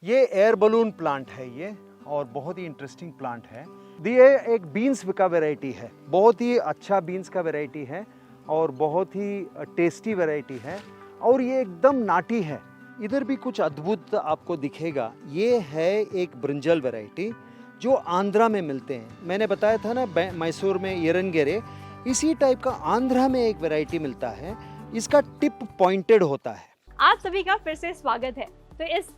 ये air balloon plant है ये, और बहुत ही इंटरेस्टिंग प्लांट है। ये एक बीन्स का वैरायटी है, बहुत ही अच्छा बीन्स का वैरायटी है और बहुत ही टेस्टी वैरायटी है, और ये एकदम नाटी है। इधर भी कुछ अद्भुत आपको दिखेगा। ये है एक ब्रिंजल वैरायटी जो आंध्रा में मिलते हैं। मैंने बताया था ना मैसूर में येरनगेरे, इसी टाइप का आंध्रा में एक वैरायटी मिलता है। इसका टिप पॉइंटेड होता है। आप सभी का फिर से स्वागत है। तो इस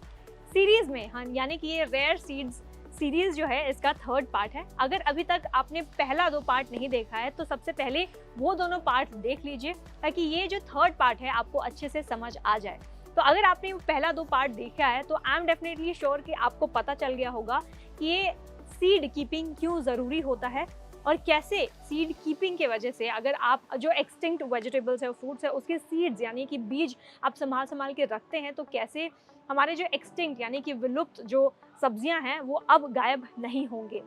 सीरीज में हम यानी कि ये रेयर सीड्स सीरीज जो है इसका थर्ड पार्ट है। अगर अभी तक आपने पहला 2 पार्ट नहीं देखा है तो सबसे पहले वो दोनों पार्ट देख लीजिए, ताकि ये जो थर्ड पार्ट है आपको अच्छे से समझ आ जाए। तो अगर आपने पहला 2 पार्ट देखा है तो आई एम डेफिनेटली श्योर कि आपको पता चल गया होगा कि ये सीड कीपिंग क्यों ज़रूरी होता है और कैसे सीड कीपिंग के वजह से अगर आप जो एक्सटिंक्ट वेजिटेबल्स है, फ्रूट्स है, उसके सीड्स यानी कि बीज आप संभाल के रखते हैं, तो कैसे हमारे जो एक्सटिंक्ट यानी कि विलुप्त जो सब्जियां हैं वो अब गायब नहीं होंगे।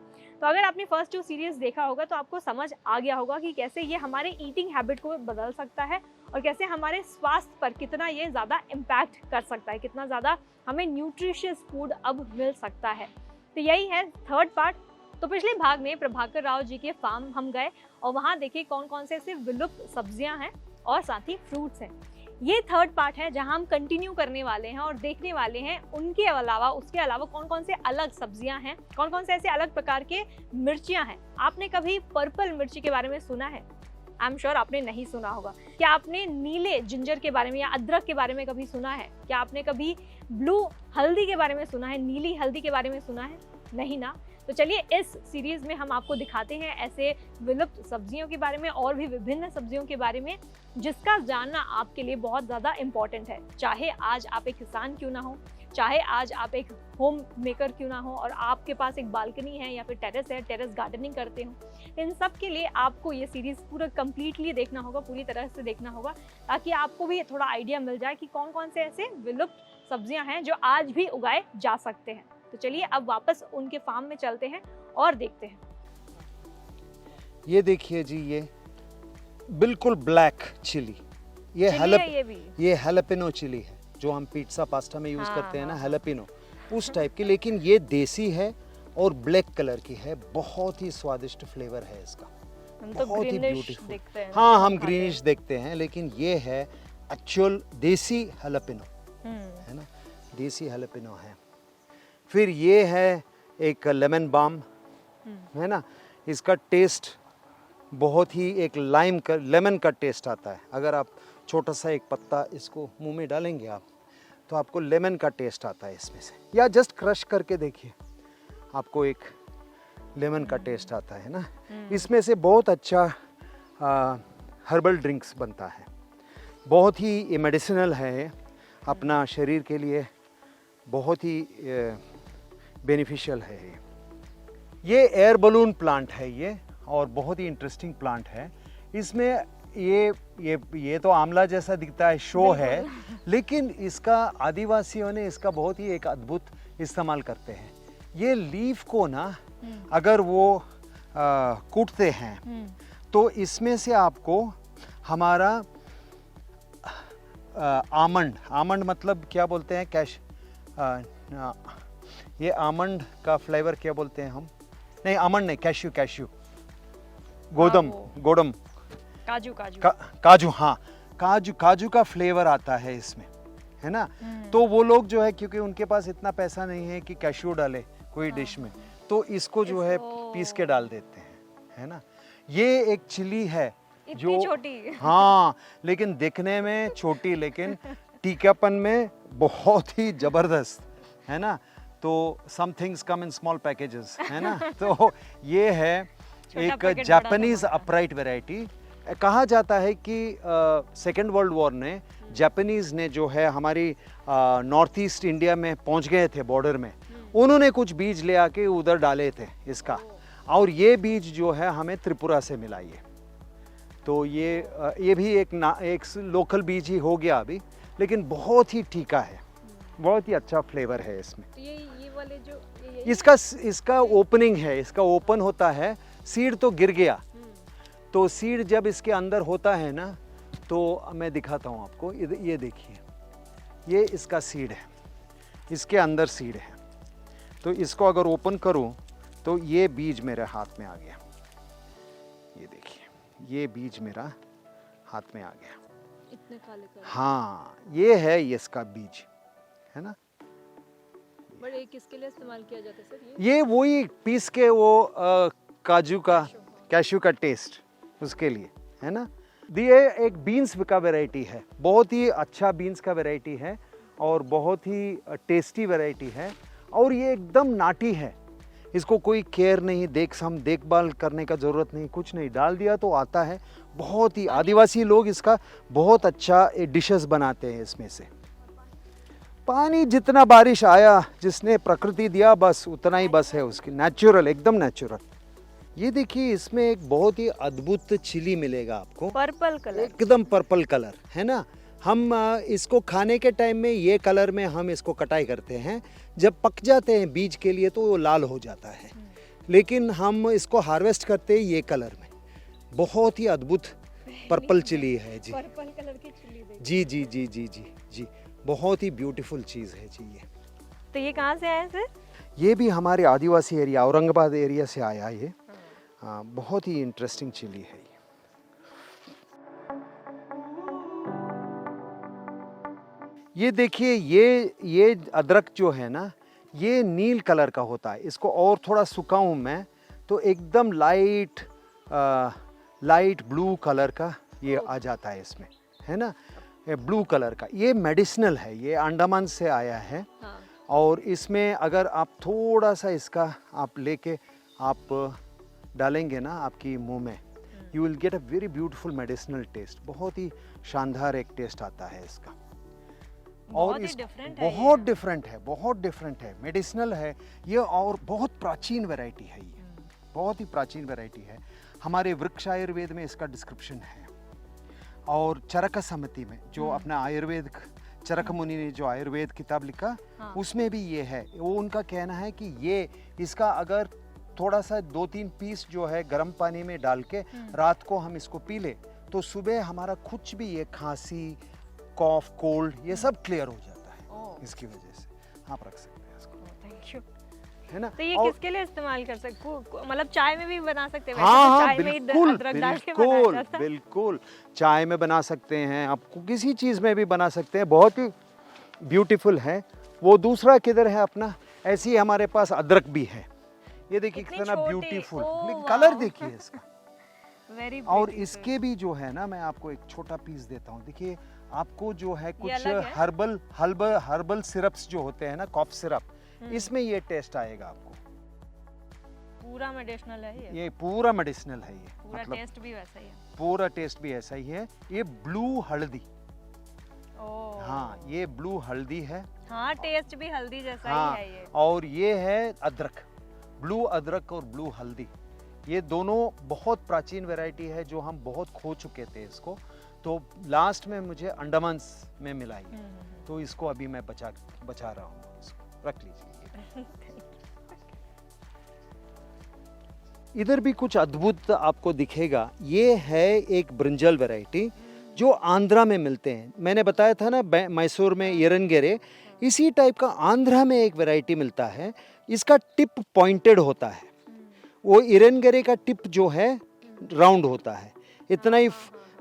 तो अगर आपने फर्स्ट 2 सीरीज देखा होगा तो आपको समझ आ गया होगा कि कैसे ये हमारे ईटिंग हैबिट को बदल सकता है और कैसे हमारे स्वास्थ्य पर कितना ये ज़्यादा इम्पैक्ट कर सकता है, कितना ज़्यादा हमें न्यूट्रिशियस फूड अब मिल सकता है। तो यही है थर्ड पार्ट। तो पिछले भाग में प्रभाकर राव जी के फार्म हम गए और वहाँ देखे कौन कौन से ऐसे विलुप्त सब्जियां हैं और साथ ही फ्रूट्स हैं। ये थर्ड पार्ट है जहां हम कंटिन्यू करने वाले हैं और देखने वाले हैं उनके अलावा उसके अलावा कौन कौन से अलग सब्जियां हैं, कौन कौन से ऐसे अलग प्रकार के मिर्चियां हैं। आपने कभी पर्पल मिर्ची के बारे में सुना है? आई एम श्योर आपने नहीं सुना होगा। क्या आपने नीले जिंजर के बारे में या अदरक के बारे में कभी सुना है? क्या आपने कभी ब्लू हल्दी के बारे में सुना है, नीली हल्दी के बारे में सुना है? नहीं ना। तो चलिए इस सीरीज में हम आपको दिखाते हैं ऐसे विलुप्त सब्जियों के बारे में और भी विभिन्न सब्जियों के बारे में जिसका जानना आपके लिए बहुत ज़्यादा इम्पॉर्टेंट है। चाहे आज आप एक किसान क्यों ना हो, चाहे आज आप एक होम मेकर क्यों ना हो और आपके पास एक बालकनी है या फिर टेरेस है, टेरेस गार्डनिंग करते हो, इन सब के लिए आपको ये सीरीज़ पूरा कम्प्लीटली देखना होगा, पूरी तरह से देखना होगा, ताकि आपको भी थोड़ा आइडिया मिल जाए कि कौन कौन से ऐसे विलुप्त सब्जियां हैं जो आज भी उगाए जा सकते हैं। तो चलिए अब वापस उनके फार्म में चलते हैं और देखते हैं। ये देखिए जी, ये बिल्कुल ब्लैक चिली, ये हैलापेनो चिली है जो हम पिज्जा पास्ता में यूज करते हैं ना, हैलापेनो उस टाइप की, लेकिन ये देसी है और ब्लैक कलर की है। बहुत ही स्वादिष्ट फ्लेवर है इसका, हम तो बहुत ही देखते ब्यूटीफुल। हैं। हाँ, हम ग्रीनिश देखते हैं, लेकिन ये है एक्चुअल देसी हैलापेनो, है ना, देसी हैलापेनो है। फिर ये है एक लेमन बाम, है ना, इसका टेस्ट बहुत ही एक लाइम का, लेमन का टेस्ट आता है। अगर आप छोटा सा एक पत्ता इसको मुंह में डालेंगे आप, तो आपको लेमन का टेस्ट आता है इसमें से, या जस्ट क्रश करके देखिए, आपको एक लेमन का टेस्ट आता है ना। इसमें से बहुत अच्छा हर्बल ड्रिंक्स बनता है, बहुत ही मेडिसिनल है, अपना शरीर के लिए बहुत ही बेनिफिशियल है। ये एयर बलून प्लांट है ये, और बहुत ही इंटरेस्टिंग प्लांट है। इसमें ये तो आंवला जैसा दिखता है, शो है, लेकिन इसका आदिवासियों ने इसका बहुत ही एक अद्भुत इस्तेमाल करते हैं। ये लीफ को ना अगर वो कूटते हैं तो इसमें से आपको हमारा आमंड मतलब क्या बोलते हैं, ये आमंड का फ्लेवर क्या बोलते हैं हम? नहीं, आमंड नहीं, कैश्यू, गोदम, काजू, हाँ, काजू का फ्लेवर आता है इसमें, है ना। तो वो लोग जो है, क्योंकि उनके पास इतना पैसा नहीं है कि कैश्यू डाले कोई डिश में, तो इसको जो है पीस के डाल देते हैं, है ना। ये एक चिली है जो छोटी हाँ, लेकिन दिखने में छोटी, लेकिन टीकापन में बहुत ही जबरदस्त, है ना। तो some things come in small packages, है ना। तो ये है एक जापानीज अपराइट वैरायटी। कहा जाता है कि सेकेंड वर्ल्ड वॉर ने जापानीज ने जो है हमारी नॉर्थ ईस्ट इंडिया में पहुंच गए थे बॉर्डर में, उन्होंने कुछ बीज ले आके उधर डाले थे इसका, और ये बीज जो है हमें त्रिपुरा से मिला ये। तो ये भी एक लोकल बीज ही हो गया अभी, लेकिन बहुत ही तीखा है, बहुत ही अच्छा फ्लेवर है इसमें। तो ये वाले जो इसका ओपनिंग है, इसका ओपन होता है, सीड तो गिर गया, तो सीड जब इसके अंदर होता है ना, तो मैं दिखाता हूँ आपको, ये देखिए, ये इसका सीड है। इसके अंदर सीड है। तो इसको अगर ओपन करूं तो ये बीज मेरे हाथ में आ गया। ये देखिए, ये बीज मेरा हाथ में आ गया। इतने काले काले। हाँ, ये है इसका बीज, है ना। बट ये किसके लिए इस्तेमाल किया जाता है सर? ये वही पीस के वो काजू का, कैश्यू का टेस्ट उसके लिए, है ना। ये एक बीन्स का वैरायटी है, बहुत ही अच्छा बीन्स का वैरायटी है और बहुत ही टेस्टी वैरायटी है। और ये एकदम नाटी है, इसको कोई केयर नहीं, देखभाल करने का ज़रूरत नहीं, कुछ नहीं, डाल दिया तो आता है। बहुत ही आदिवासी लोग इसका बहुत अच्छा डिशेस बनाते हैं इसमें से। पानी जितना बारिश आया, जिसने प्रकृति दिया बस उतना ही बस है उसकी, नेचुरल, एकदम नेचुरल। ये देखिए, इसमें एक बहुत ही अद्भुत चिली मिलेगा आपको, पर्पल कलर, एकदम पर्पल कलर, है ना। हम इसको खाने के टाइम में ये कलर में हम इसको कटाई करते हैं, जब पक जाते हैं बीज के लिए तो वो लाल हो जाता है, लेकिन हम इसको हार्वेस्ट करते हैं ये कलर में। बहुत ही अद्भुत पर्पल चिली है जी। पर्पल कलर की चिली देखिए। जी जी जी जी जी जी, बहुत ही ब्यूटीफुल चीज़ है जी ये। तो ये कहाँ से आया सर? ये भी हमारे आदिवासी एरिया, औरंगाबाद एरिया से आया ये। हाँ, बहुत ही इंटरेस्टिंग चिली है ये। ये देखिए, ये अदरक जो है ना, ये नील कलर का होता है। इसको और थोड़ा सुखाऊं मैं तो एकदम लाइट ब्लू कलर का ये आ जाता है इसमें, है ना। ब्लू कलर का ये मेडिसिनल है, ये अंडमान से आया है। हाँ। और इसमें अगर आप थोड़ा सा इसका आप लेके आप डालेंगे ना आपकी मुंह में, you will get a very beautiful medicinal taste. बहुत ही शानदार एक टेस्ट आता है इसका। और बहुत इस डिफरेंट है, बहुत डिफरेंट है, बहुत डिफरेंट है, मेडिसिनल है ये और बहुत प्राचीन वैरायटी है ये, बहुत ही प्राचीन वैरायटी है। हमारे वृक्ष आयुर्वेद में इसका डिस्क्रिप्शन है। और चरक सम्मति में जो अपना आयुर्वेद, चरक मुनि ने जो आयुर्वेद किताब लिखा, हाँ। उसमें भी ये है। वो उनका कहना है कि ये इसका अगर थोड़ा सा 2-3 पीस जो है गर्म पानी में डाल के रात को हम इसको पी ले तो सुबह हमारा कुछ भी ये खांसी, कॉफ, कोल्ड, ये सब क्लियर हो जाता है इसकी वजह से। आप रख सकते हैं इसको। Thank you. है ना। तो ये किसके लिए इस्तेमाल कर सकते, मतलब चाय में भी बना सकते हैं? हाँ तो हाँ, चाय में बिल्कुल अदरक डाल के बनाया बिल्कुल जाता है। बिल्कुल, चाय में बना सकते हैं, आपको किसी चीज़ में भी बना सकते हैं। बहुत ही ब्यूटीफुल है। वो दूसरा किधर है अपना, ऐसी ही हमारे पास अदरक भी है। ये देखिए इतनी कितना छोटी, ब्यूटीफुल, ओह, लेकिन कलर वाओ। देखिए इसका। Very और beautiful। इसके भी जो है ना, मैं आपको एक छोटा पीस देता हूँ। देखिए, आपको जो है कुछ अलग है? हर्बल सिरप्स जो होते हैं ना, कॉफ सिरप, इसमें ये टेस्ट आएगा आपको। पूरा मेडिसिनल है ये पूरा मेडिसिनल है ये, पूरा टेस्ट भी वैसा ही है। पूरा टेस्ट भी ऐसा ही है। ये ब्लू हल्दी, ओह। हाँ, ये ब्लू हल्दी है। हाँ, टेस्ट भी हल्दी जैसा हाँ, ही है ये। और ये है अदरक, ब्लू अदरक और ब्लू हल्दी। ये दोनों बहुत प्राचीन वैरायटी है जो हम बहुत खो चुके थे इसको। तो लास्ट में मुझे अंडमान में मिला ये, तो इसको अभी मैं बचा रहा हूँ, इसको रख लीजिए। इधर भी कुछ अद्भुत आपको दिखेगा। ये है एक ब्रिंजल वैरायटी जो आंध्रा में मिलते हैं। मैंने बताया था ना मैसूर में येरनगेरे, इसी टाइप का आंध्रा में एक वैरायटी मिलता है। इसका टिप पॉइंटेड होता है, वो येरनगेरे का टिप जो है राउंड होता है, इतना ही।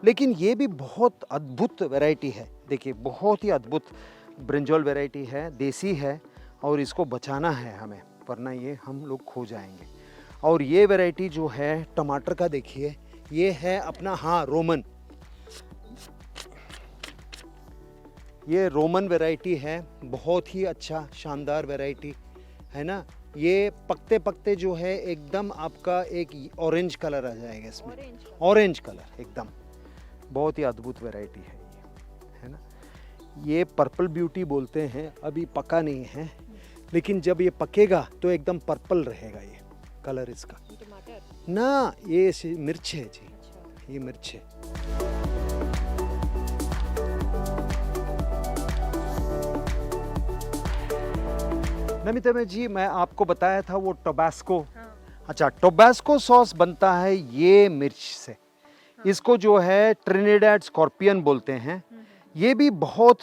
लेकिन ये भी बहुत अद्भुत वैरायटी है। देखिए, बहुत ही अद्भुत ब्रिंजल वैरायटी है, देसी है, और इसको बचाना है हमें, वरना ये हम लोग खो जाएंगे। और ये वैरायटी जो है टमाटर का, देखिए ये है अपना, हाँ, रोमन। ये रोमन वैरायटी है, बहुत ही अच्छा शानदार वैरायटी है ना। ये पकते पकते जो है एकदम आपका एक ऑरेंज कलर आ जाएगा इसमें, ऑरेंज कलर एकदम। बहुत ही अद्भुत वैरायटी है ये, है ना। ये पर्पल ब्यूटी बोलते हैं, अभी पका नहीं है, लेकिन जब ये पकेगा तो एकदम पर्पल रहेगा ये कलर इसका। टमाटर ना, ये मिर्च है जी। अच्छा। ये मिर्च है। नमिता में जी, मैं आपको बताया था वो टोबास्को। हाँ। अच्छा, टोबास्को सॉस बनता है ये मिर्च से। इसको जो है ट्रिनिडाड स्कॉर्पियन बोलते हैं। ये भी बहुत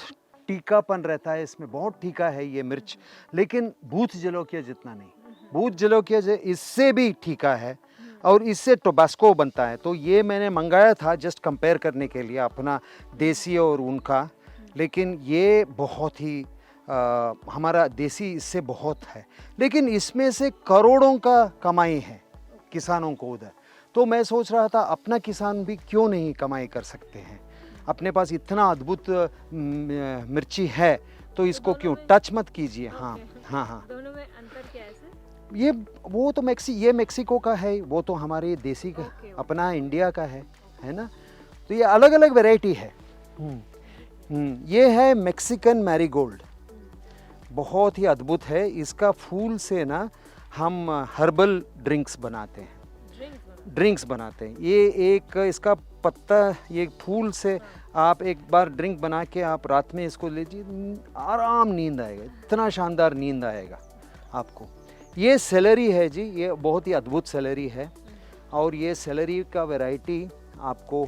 तीखापन रहता है इसमें, बहुत तीखा है ये मिर्च, लेकिन भूत जलोकिया जितना नहीं। भूत जलोकिया इससे भी तीखा है और इससे टोबास्को बनता है। तो ये मैंने मंगाया था जस्ट कंपेयर करने के लिए अपना देसी और उनका, लेकिन ये बहुत ही हमारा देसी इससे बहुत है, लेकिन इसमें से करोड़ों का कमाई है किसानों को उधर। तो मैं सोच रहा था अपना किसान भी क्यों नहीं कमाई कर सकते हैं, अपने पास इतना अद्भुत मिर्ची है तो इसको क्यों टच मत कीजिए। हाँ हाँ हाँ, दोनों में अंतर क्या है सर? ये वो तो ये मेक्सिको का है, वो तो हमारे देसी का अपना इंडिया का है ना। तो ये अलग अलग वैरायटी है। ये है मैक्सिकन मैरीगोल्ड, बहुत ही अद्भुत है। इसका फूल से ना हम हर्बल ड्रिंक्स बनाते हैं, ये एक इसका पत्ता, ये फूल से आप एक बार ड्रिंक बना के आप रात में इसको लीजिए, आराम नींद आएगा, इतना शानदार नींद आएगा आपको। ये सेलरी है जी, ये बहुत ही अद्भुत सेलरी है, और ये सेलरी का वैरायटी आपको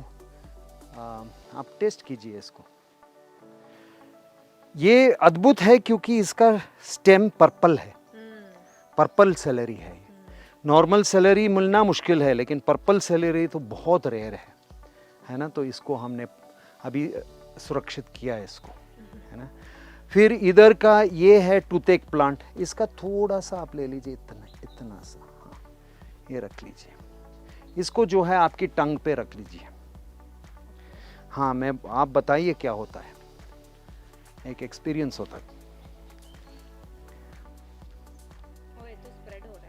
आप टेस्ट कीजिए इसको। ये अद्भुत है क्योंकि इसका स्टेम पर्पल है, पर्पल सेलरी है। नॉर्मल सेलरी मिलना मुश्किल है, लेकिन पर्पल सेलरी तो बहुत रेयर है ना। तो इसको हमने अभी सुरक्षित किया है इसको, है ना। फिर इधर का ये है टूथेक प्लांट, इसका थोड़ा सा आप ले लीजिए, इतना सा, हाँ, ये रख लीजिए। इसको जो है आपकी टंग पे रख लीजिए। हाँ, आप बताइए क्या होता है, एक एक्सपीरियंस होता है।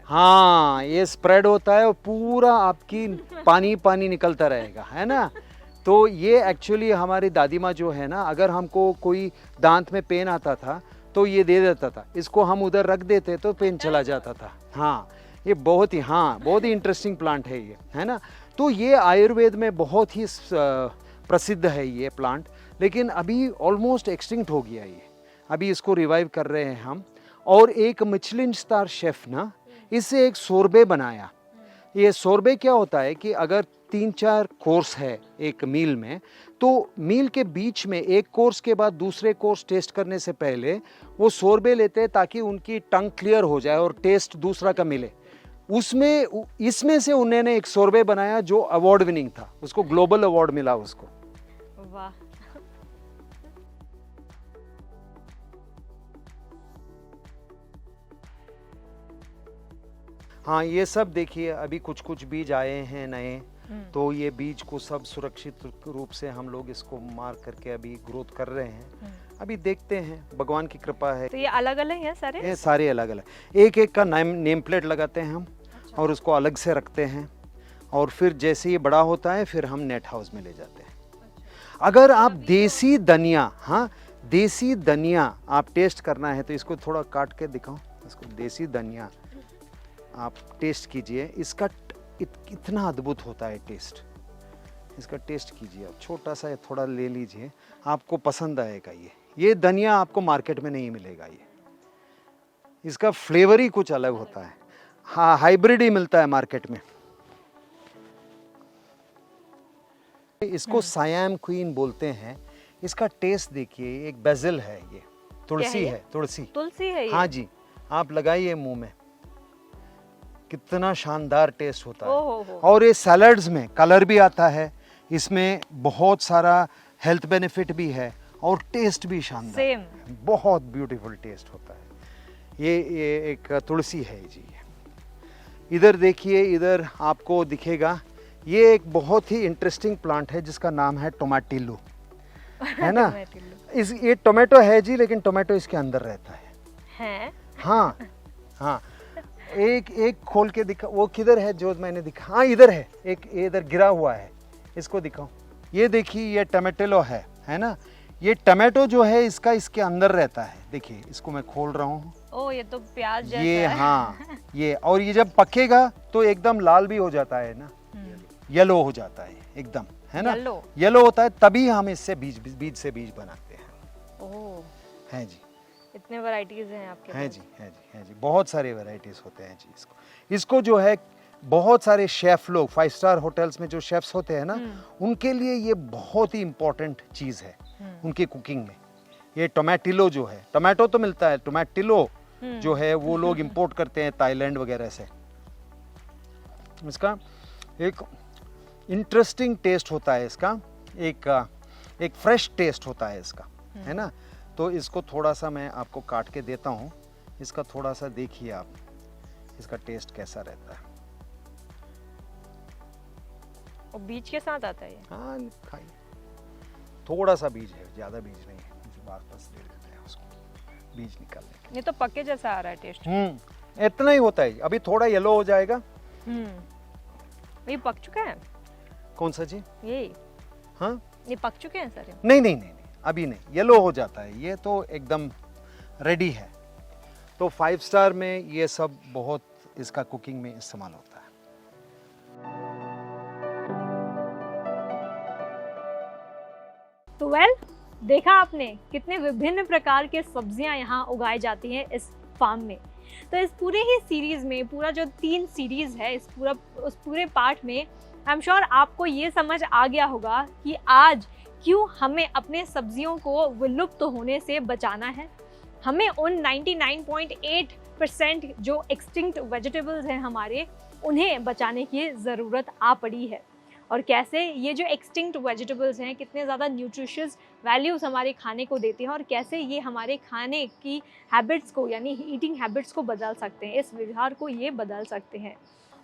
हाँ, ये स्प्रेड होता है और पूरा आपकी पानी पानी निकलता रहेगा, है ना। तो ये एक्चुअली हमारी दादी माँ जो है ना, अगर हमको कोई दांत में पेन आता था तो ये दे देता था, इसको हम उधर रख देते तो पेन चला जाता था। हाँ, ये बहुत ही इंटरेस्टिंग प्लांट है ये, है ना। तो ये आयुर्वेद में बहुत ही प्रसिद्ध है ये प्लांट, लेकिन अभी ऑलमोस्ट एक्सटिंक्ट हो गया ये। अभी इसको रिवाइव कर रहे हैं हम। और एक मिचलिन स्टार शेफ ना, इससे एक सोरबे बनाया। ये सोरबे क्या होता है कि अगर 3-4 कोर्स है एक मील में, तो मील के बीच में एक कोर्स के बाद दूसरे कोर्स टेस्ट करने से पहले वो सोरबे लेते हैं ताकि उनकी टंग क्लियर हो जाए और टेस्ट दूसरा का मिले। इसमें से उन्होंने एक सोरबे बनाया जो अवार्ड विनिंग था, उसको ग्लोबल अवार्ड मिला उसको। वाह। हाँ, ये सब देखिए अभी कुछ बीज आए हैं नए, तो ये बीज को सब सुरक्षित रूप से हम लोग इसको मार करके अभी ग्रोथ कर रहे हैं। अभी देखते हैं, भगवान की कृपा है। तो ये अलग अलग हैं सारे? ये सारे अलग अलग, एक का नेम प्लेट लगाते हैं हम। अच्छा। और उसको अलग से रखते हैं, और फिर जैसे ये बड़ा होता है फिर हम नेट हाउस में ले जाते हैं। अच्छा। अगर आप देसी धनिया, हाँ देसी धनिया आप टेस्ट करना है तो इसको थोड़ा काट के दिखाओ, इसको देसी धनिया आप टेस्ट कीजिए। इसका इतना अद्भुत होता है टेस्ट, इसका टेस्ट कीजिए आप। छोटा सा थोड़ा ले लीजिए, आपको पसंद आएगा। ये धनिया आपको मार्केट में नहीं मिलेगा, ये इसका फ्लेवर ही कुछ अलग होता है। हाँ, हाइब्रिड ही मिलता है मार्केट में। इसको सायाम क्वीन बोलते हैं। इसका टेस्ट देखिए, एक बेसिल है, ये तुलसी है, तुलसी है ये। हाँ जी, आप लगाइए मुंह में, कितना शानदार टेस्ट होता है। और ये सैलड्स में कलर भी आता है, इसमें बहुत सारा हेल्थ बेनिफिट भी है और टेस्ट भी शानदार, बहुत ब्यूटीफुल टेस्ट होता है। ये एक तुलसी है जी। इधर देखिए, इधर आपको दिखेगा, ये एक बहुत ही इंटरेस्टिंग प्लांट है जिसका नाम है टोमेटिलो, है ना। ये टोमेटो है जी, लेकिन टोमेटो इसके अंदर रहता है। हाँ हाँ, एक खोल के दिखा, वो किधर है जो मैंने दिखा? हाँ, इधर है, एक इधर गिरा हुआ है, इसको दिखाओ। ये देखिए, ये टोमेटिलो है ना। ये टोमेटो जो है इसका इसके अंदर रहता है। देखिए, इसको मैं खोल रहा हूँ। ओ, ये तो प्याज जैसा है। हाँ, ये और ये जब पकेगा तो एकदम लाल भी हो जाता है ना, येलो हो जाता है एकदम, है ना। येलो होता है, तभी हम इससे बीज से बीज बनाते हैं। ओह, है जी। इतने वैरायटीज हैं आपके पास? हैं जी, बहुत सारे वैरायटीज होते हैं जी। इसको जो है बहुत सारे शेफ लोग 5 स्टार होटल्स में जो शेफ्स होते हैं ना, उनके लिए ये बहुत ही इम्पोर्टेंट चीज़ है उनकी कुकिंग में, ये टोमेटिलो जो है, टोमेटो तो मिलता है, टोमेटिलो जो है वो लोग इंपोर्ट करते हैं थाईलैंड वगैरह से। इसका एक इंटरेस्टिंग टेस्ट होता है, इसका एक फ्रेश टेस्ट होता है इसका, है ना। तो इसको थोड़ा सा मैं आपको काट के देता हूँ, इसका थोड़ा सा देखिए आप, इसका टेस्ट कैसा रहता है। और बीज के साथ आता है ये? हाँ खाइए, थोड़ा सा बीज है, ज़्यादा बीज नहीं है, वापस दे देते हैं उसको बीज निकालने के। ये तो पक्के जैसा आ रहा है टेस्ट। इतना ही होता है, अभी थोड़ा येलो हो जाएगा। ये पक चुका है? कौन सा जी? ये हाँ ये पक चुके हैं सर? नहीं नहीं नहीं, अभी नहीं, येलो हो जाता है, ये तो एकदम रेडी है। तो 5 स्टार में ये सब बहुत इसका कुकिंग में इस्तेमाल होता है। तो देखा आपने कितने विभिन्न प्रकार के सब्जियां यहाँ उगाई जाती हैं इस फार्म में। तो इस पूरे ही सीरीज में, पूरा जो 3 सीरीज है, उस पूरे पार्ट में आई एम श्योर आपको ये समझ आ गया होगा कि आज क्यों हमें अपने सब्जियों को विलुप्त होने से बचाना है। हमें उन 99.8% जो एक्सटिंक्ट वेजिटेबल्स हैं हमारे, उन्हें बचाने की ज़रूरत आ पड़ी है। और कैसे ये जो एक्सटिंक्ट वेजिटेबल्स हैं कितने ज़्यादा न्यूट्रिशियस वैल्यूज़ हमारे खाने को देते हैं, और कैसे ये हमारे खाने की हैबिट्स को, यानी ईटिंग हैबिट्स को बदल सकते हैं, इस व्यवहार को ये बदल सकते हैं।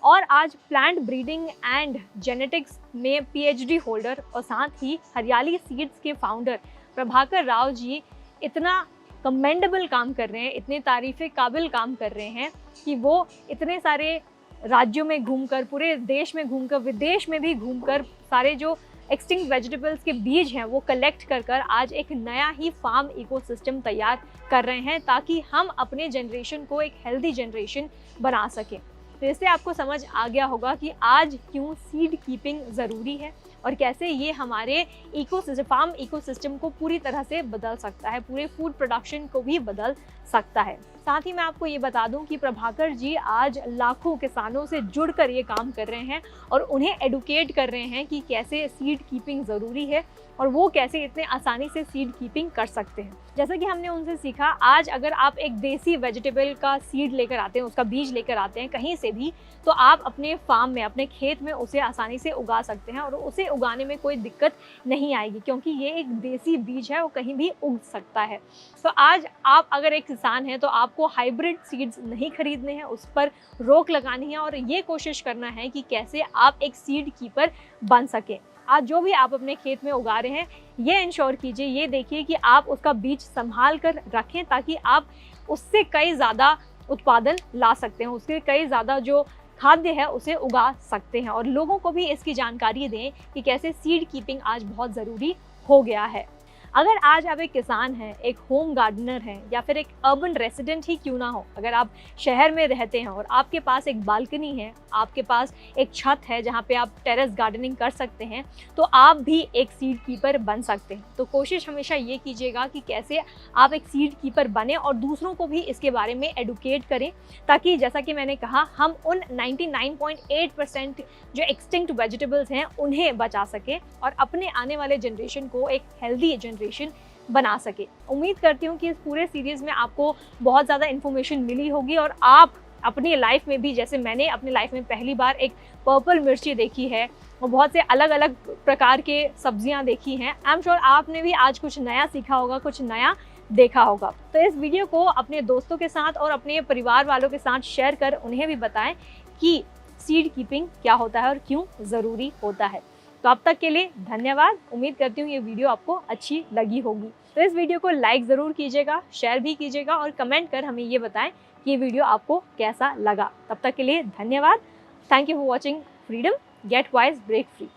और आज प्लांट ब्रीडिंग एंड जेनेटिक्स में PhD होल्डर और साथ ही हरियाली सीड्स के फाउंडर प्रभाकर राव जी इतना कमेंडेबल काम कर रहे हैं, इतने तारीफ़े काबिल काम कर रहे हैं कि वो इतने सारे राज्यों में घूमकर, पूरे देश में घूमकर, विदेश में भी घूमकर सारे जो एक्सटिंक्ट वेजिटेबल्स के बीज हैं वो कलेक्ट कर आज एक नया ही फार्म इकोसिस्टम तैयार कर रहे हैं, ताकि हम अपने जनरेशन को एक हेल्दी जनरेशन बना सकें। तो इससे आपको समझ आ गया होगा कि आज क्यों सीड कीपिंग ज़रूरी है और कैसे ये हमारे फार्म इकोसिस्टम को पूरी तरह से बदल सकता है, पूरे फूड प्रोडक्शन को भी बदल सकता है। साथ ही मैं आपको ये बता दूं कि प्रभाकर जी आज लाखों किसानों से जुड़कर ये काम कर रहे हैं और उन्हें एडुकेट कर रहे हैं कि कैसे सीड कीपिंग ज़रूरी है और वो कैसे इतने आसानी से सीड कीपिंग कर सकते हैं। जैसा कि हमने उनसे सीखा, आज अगर आप एक देसी वेजिटेबल का सीड लेकर आते हैं, उसका बीज लेकर आते हैं कहीं से भी, तो आप अपने फार्म में, अपने खेत में उसे आसानी से उगा सकते हैं और उसे उगाने में कोई दिक्कत नहीं आएगी, क्योंकि ये एक देसी बीज है, वो कहीं भी उग सकता है। तो आज आप अगर एक किसान हैं तो आपको हाइब्रिड सीड्स नहीं खरीदने हैं, उस पर रोक लगानी है और ये कोशिश करना है कि कैसे आप एक सीड कीपर बन सकें। आज जो भी आप अपने खेत में उगा रहे हैं, ये इंश्योर कीजिए, ये देखिए कि आप उसका बीज संभाल कर रखें, ताकि आप उससे कई ज़्यादा उत्पादन ला सकते हैं, उससे कई ज़्यादा जो खाद्य है उसे उगा सकते हैं। और लोगों को भी इसकी जानकारी दें कि कैसे सीड कीपिंग आज बहुत ज़रूरी हो गया है। अगर आज आप एक किसान हैं, एक होम गार्डनर हैं, या फिर एक अर्बन रेसिडेंट ही क्यों ना हो, अगर आप शहर में रहते हैं और आपके पास एक बालकनी है, आपके पास एक छत है जहाँ पे आप टेरेस गार्डनिंग कर सकते हैं, तो आप भी एक सीड कीपर बन सकते हैं। तो कोशिश हमेशा ये कीजिएगा कि कैसे आप एक सीड कीपर बने और दूसरों को भी इसके बारे में एडुकेट करें, ताकि जैसा कि मैंने कहा, हम उन 99.8% जो एक्सटिंक्ट वेजिटेबल्स हैं उन्हें बचा सकें और अपने आने वाले जनरेशन को एक हेल्दी जनरेशन बना सके। उम्मीद करती हूँ कि इस पूरे सीरीज में आपको बहुत ज़्यादा इन्फॉर्मेशन मिली होगी और आप अपनी लाइफ में भी, जैसे मैंने अपनी लाइफ में पहली बार एक पर्पल मिर्ची देखी है और बहुत से अलग अलग प्रकार के सब्जियां देखी हैं, आई एम श्योर आपने भी आज कुछ नया सीखा होगा, कुछ नया देखा होगा। तो इस वीडियो को अपने दोस्तों के साथ और अपने परिवार वालों के साथ शेयर कर उन्हें भी बताएं कि सीड कीपिंग क्या होता है और क्यों ज़रूरी होता है। तो अब तक के लिए धन्यवाद। उम्मीद करती हूँ ये वीडियो आपको अच्छी लगी होगी। तो इस वीडियो को लाइक ज़रूर कीजिएगा, शेयर भी कीजिएगा और कमेंट कर हमें ये बताएं कि ये वीडियो आपको कैसा लगा। तब तक के लिए धन्यवाद। Thank you for watching freedom, get wise, break free.